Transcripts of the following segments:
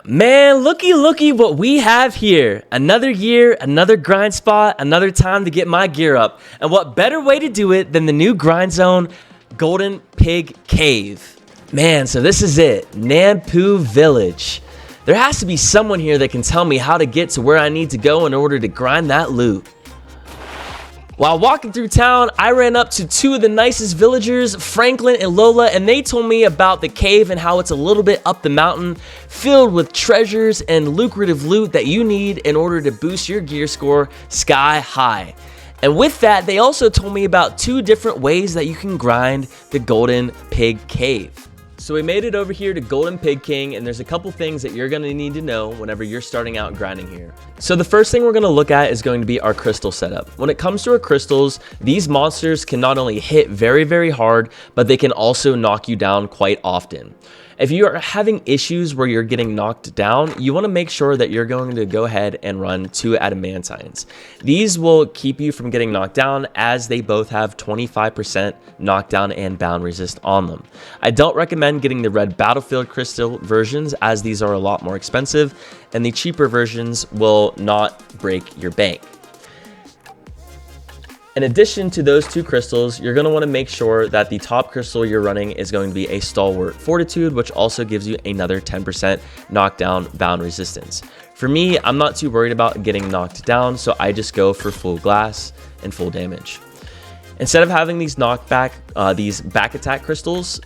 Man, looky what we have here. Another year, another grind spot, another time to get my gear up. And what better way to do it than the new grind zone, Golden Pig Cave. Man, so this is it, Nampu Village. There has to be someone here that can tell me how to get to where I need to go in order to grind that loot. While walking through town, I ran up to two of the nicest villagers, Franklin and Lola, and they told me about the cave and how it's a little bit up the mountain, filled with treasures and lucrative loot that you need in order to boost your gear score sky high. And with that, they also told me about two different ways that you can grind the Golden Pig Cave. So we made it over here to Golden Pig King, and there's a couple things that you're going to need to know whenever you're starting out grinding here. So the first thing we're going to look at is going to be our crystal setup. When it comes to our crystals, these monsters can not only hit very hard, but they can also knock you down quite often. If you are having issues where you're getting knocked down, you want to make sure that you're going to go ahead and run two adamantines. These will keep you from getting knocked down as they both have 25% knockdown and bound resist on them. I don't recommend getting the red battlefield crystal versions as these are a lot more expensive and the cheaper versions will not break your bank. In addition to those two crystals, you're going to want to make sure that the top crystal you're running is going to be a stalwart fortitude, which also gives you another 10% knockdown bound resistance. For me, I'm not too worried about getting knocked down, so I just go for full glass and full damage. Instead of having these these back attack crystals,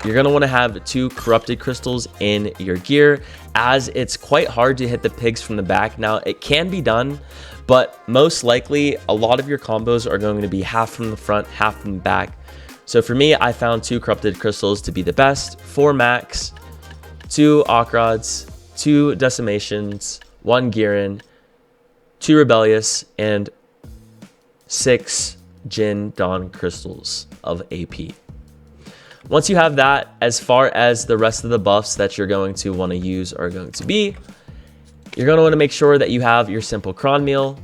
you're going to want to have two corrupted crystals in your gear, as it's quite hard to hit the pigs from the back. Now, it can be done, but most likely a lot of your combos are going to be half from the front, half from the back. So for me, I found two corrupted crystals to be the best: 4 max, 2 Okrods, 2 decimations, 1 Girin, 2 rebellious, and 6 Jin Dawn crystals of AP. Once you have that, as far as the rest of the buffs that you're going to want to use are going to be, you're going to want to make sure that you have your simple cron meal,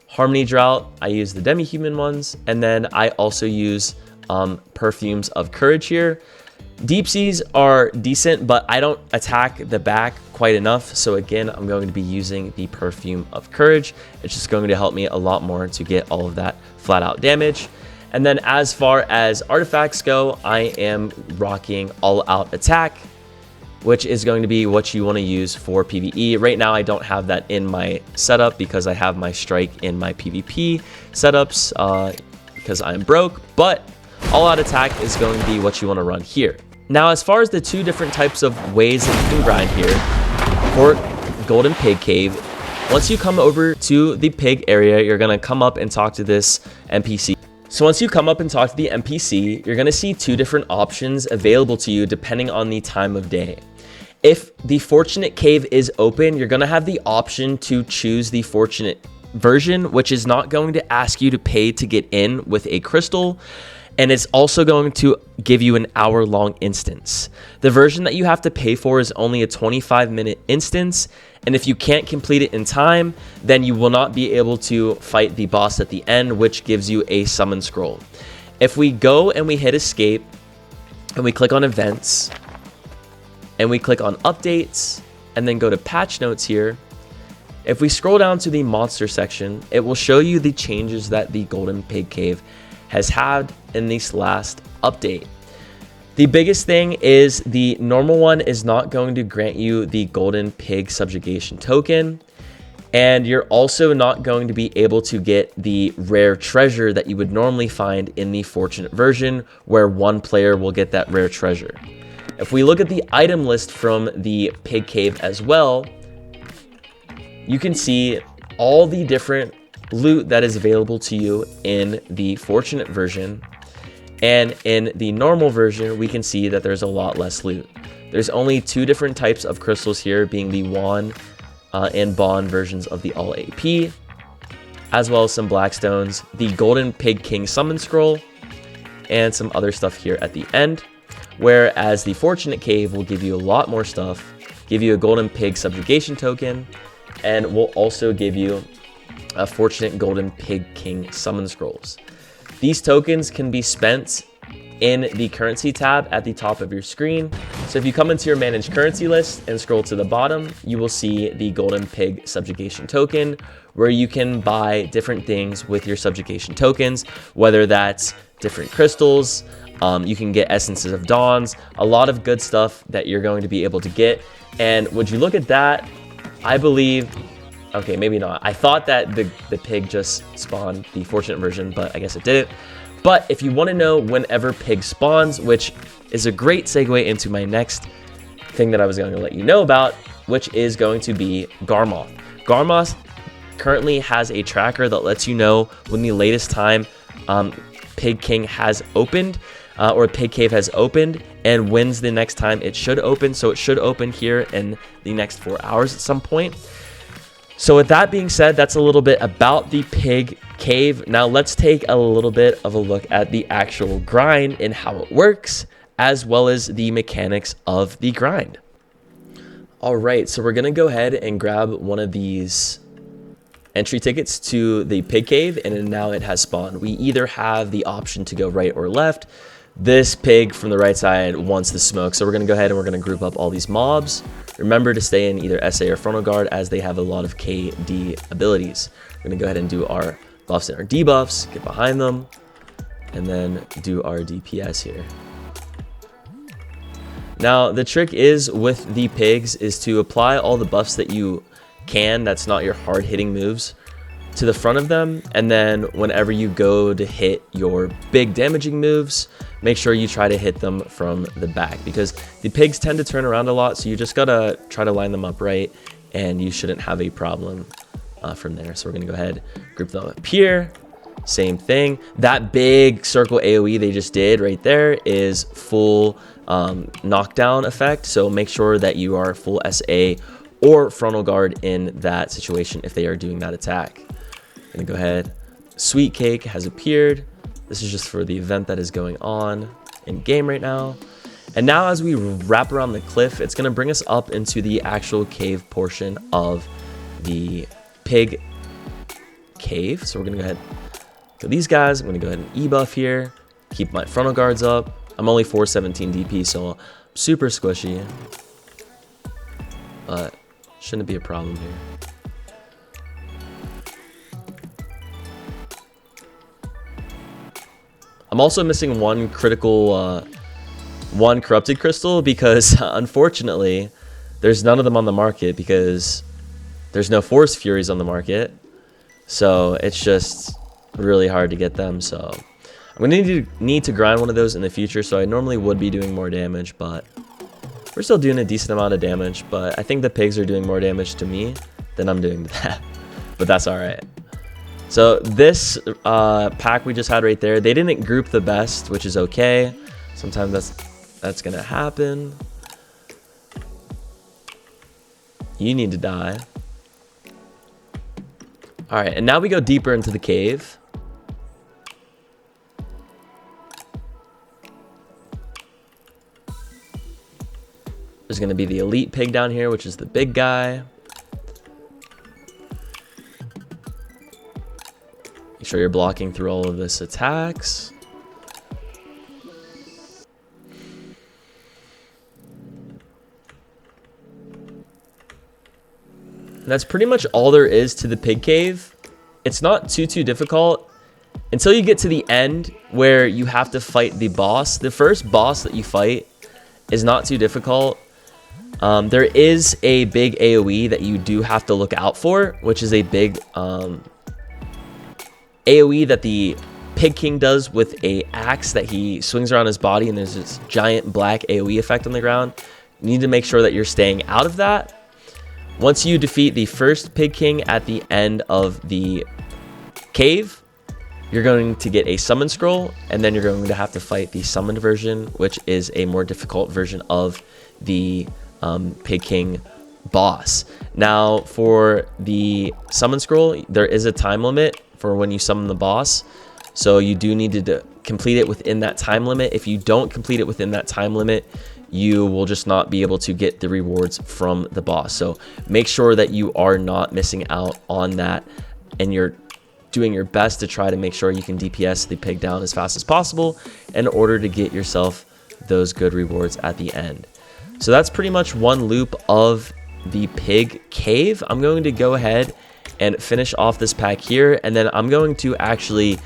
harmony drought. I use the demi-human ones, and then I also use perfumes of courage here. Deep seas are decent, but I don't attack the back quite enough. So again, I'm going to be using the perfume of courage. It's just going to help me a lot more to get all of that flat out damage. And then as far as artifacts go, I am rocking all out attack, which is going to be what you want to use for PvE. Right now, I don't have that in my setup because I have my strike in my PvP setups because I'm broke, but all out attack is going to be what you want to run here. Now, as far as the two different types of ways that you can grind here for Golden Pig Cave, once you come over to the pig area, you're going to come up and talk to this NPC. So once you come up and talk to the NPC, you're going to see two different options available to you depending on the time of day. If the Fortunate Cave is open, you're going to have the option to choose the Fortunate version, which is not going to ask you to pay to get in with a crystal, and it's also going to give you an hour-long instance. The version that you have to pay for is only a 25-minute instance, and if you can't complete it in time, then you will not be able to fight the boss at the end, which gives you a summon scroll. If we go and we hit escape, and we click on events, and we click on updates, and then go to patch notes here, if we scroll down to the monster section, it will show you the changes that the Golden Pig Cave has had in this last update. The biggest thing is the normal one is not going to grant you the Golden Pig Subjugation token, and you're also not going to be able to get the rare treasure that you would normally find in the Fortunate version, where one player will get that rare treasure. If we look at the item list from the Pig Cave as well, you can see all the different loot that is available to you in the Fortunate version, and in the normal version we can see that there's a lot less loot. There's only two different types of crystals here, being the Wand and Bond versions of the all AP, as well as some Blackstones, the Golden Pig King Summon Scroll, and some other stuff here at the end. Whereas the Fortunate Cave will give you a lot more stuff, give you a Golden Pig Subjugation token, and will also give you a Fortunate Golden Pig King Summon Scrolls. These tokens can be spent in the currency tab at the top of your screen. So if you come into your managed currency list and scroll to the bottom, you will see the golden pig subjugation token, where you can buy different things with your subjugation tokens, whether that's different crystals, you can get essences of dawns, a lot of good stuff that you're going to be able to get. And would you look at that, I believe, okay, maybe not. I thought that the pig just spawned the fortunate version, but I guess it didn't. But if you want to know whenever pig spawns, which is a great segue into my next thing that I was going to let you know about, which is going to be Garmoth. Garmoth currently has a tracker that lets you know when the latest time Pig King has opened, or Pig Cave has opened, and when's the next time it should open. So it should open here in the next 4 hours at some point. So with that being said, that's a little bit about the Pig Cave. Now let's take a little bit of a look at the actual grind and how it works, as well as the mechanics of the grind. All right, so we're gonna go ahead and grab one of these entry tickets to the Pig Cave, and now it has spawned. We either have the option to go right or left. This pig from the right side wants the smoke, so we're gonna go ahead and we're gonna group up all these mobs. Remember to stay in either SA or frontal guard, as they have a lot of KD abilities. We're gonna go ahead and do our buffs and our debuffs, get behind them, and then do our DPS here. Now the trick is with the pigs is to apply all the buffs that you can, that's not your hard hitting moves, to the front of them, and then whenever you go to hit your big damaging moves, make sure you try to hit them from the back, because the pigs tend to turn around a lot, so you just gotta try to line them up right, and you shouldn't have a problem from there. So we're gonna go ahead, group them up here, same thing. That big circle AoE they just did right there is full knockdown effect, so make sure that you are full SA or frontal guard in that situation if they are doing that attack. Gonna go ahead, Sweet Cake has appeared. This is just for the event that is going on in game right now. And now as we wrap around the cliff, it's gonna bring us up into the actual cave portion of the Pig Cave. So we're gonna go ahead, kill these guys. I'm gonna go ahead and E-buff here, keep my frontal guards up. I'm only 417 DP, so I'm super squishy, but shouldn't be a problem here. I'm also missing one critical, one corrupted crystal, because unfortunately there's none of them on the market because there's no Forest Furies on the market. So it's just really hard to get them. So I'm gonna need to grind one of those in the future. So I normally would be doing more damage, but we're still doing a decent amount of damage. But I think the pigs are doing more damage to me than I'm doing to that. But that's all right. So this pack we just had right there, they didn't group the best, which is okay. Sometimes that's gonna happen. You need to die. All right, and now we go deeper into the cave. There's gonna be the elite pig down here, which is the big guy. Make sure you're blocking through all of this attacks. And that's pretty much all there is to the Pig Cave. It's not too difficult until you get to the end where you have to fight the boss. The first boss that you fight is not too difficult. There is a big AoE that you do have to look out for, which is a big AoE that the Pig King does with a axe that he swings around his body, and there's this giant black AoE effect on the ground. You need to make sure that you're staying out of that. Once you defeat the first Pig King at the end of the cave, you're going to get a summon scroll, and then you're going to have to fight the summoned version, which is a more difficult version of the Pig King boss. Now for the summon scroll, there is a time limit for when you summon the boss, so you do need to complete it within that time limit. If you don't complete it within that time limit, you will just not be able to get the rewards from the boss. So make sure that you are not missing out on that, and you're doing your best to try to make sure you can DPS the pig down as fast as possible in order to get yourself those good rewards at the end. So that's pretty much one loop of the pig cave. I'm going to go ahead and finish off this pack here, and then I'm going to actually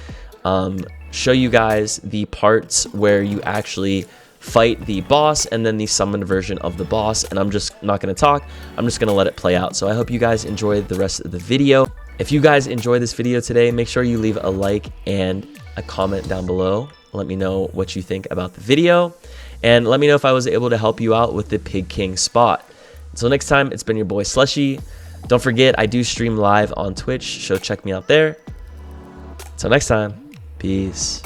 show you guys the parts where you actually fight the boss and then the summoned version of the boss. And I'm just not going to talk, I'm just going to let it play out. So I hope you guys enjoyed the rest of the video. If you guys enjoyed this video today, make sure you leave a like and a comment down below. Let me know what you think about the video, and let me know if I was able to help you out with the Pig King spot. Until next time, it's been your boy Slushy. Don't forget, I do stream live on Twitch, so check me out there. Until next time, peace.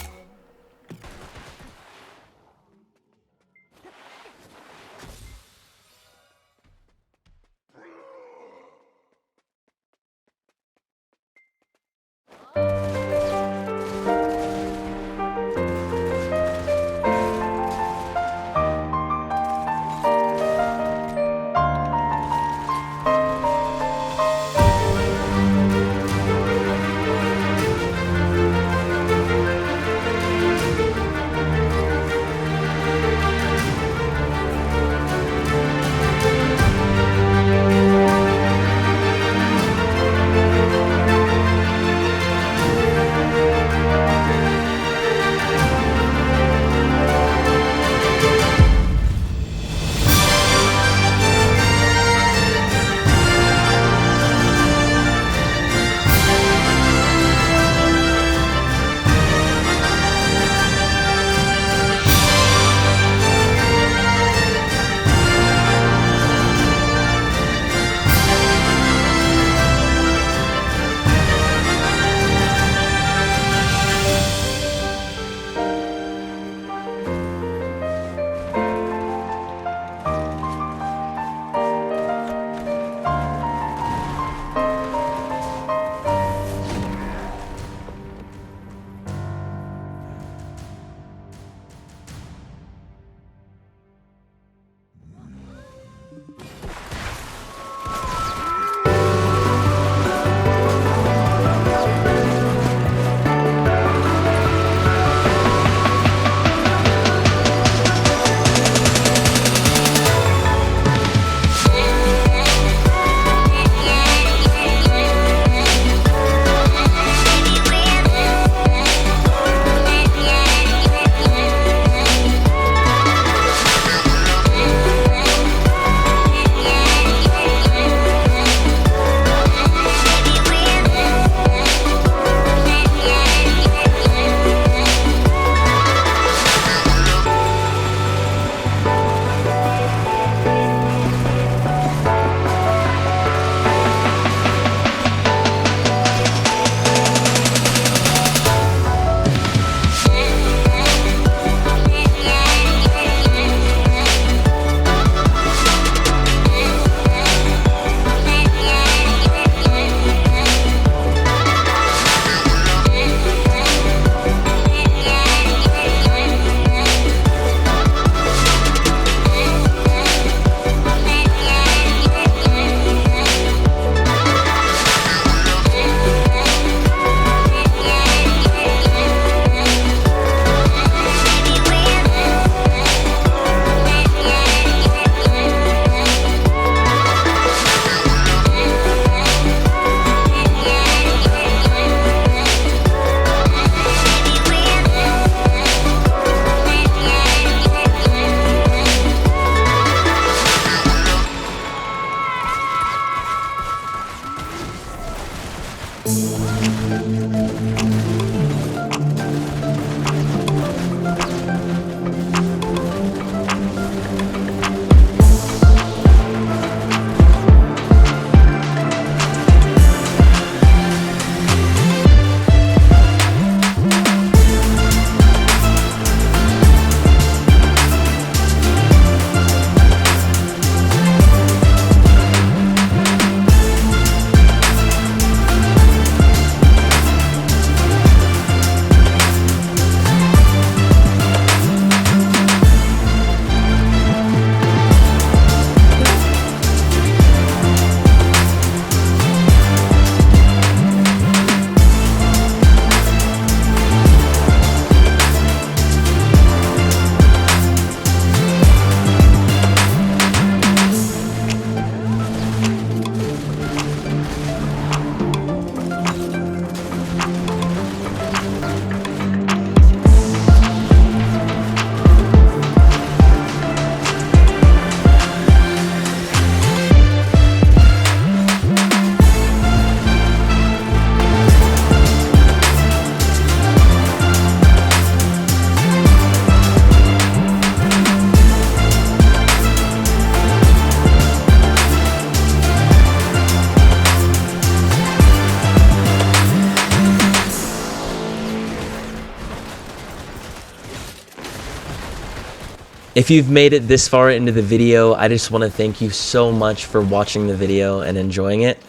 If you've made it this far into the video, I just want to thank you so much for watching the video and enjoying it.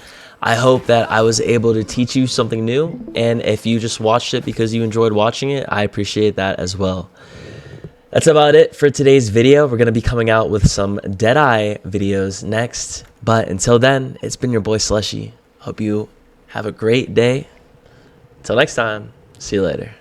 I hope that I was able to teach you something new, and if you just watched it because you enjoyed watching it, I appreciate that as well. That's about it for today's video. We're going to be coming out with some Deadeye videos next, but until then, it's been your boy Slushy. Hope you have a great day. Until next time, see you later.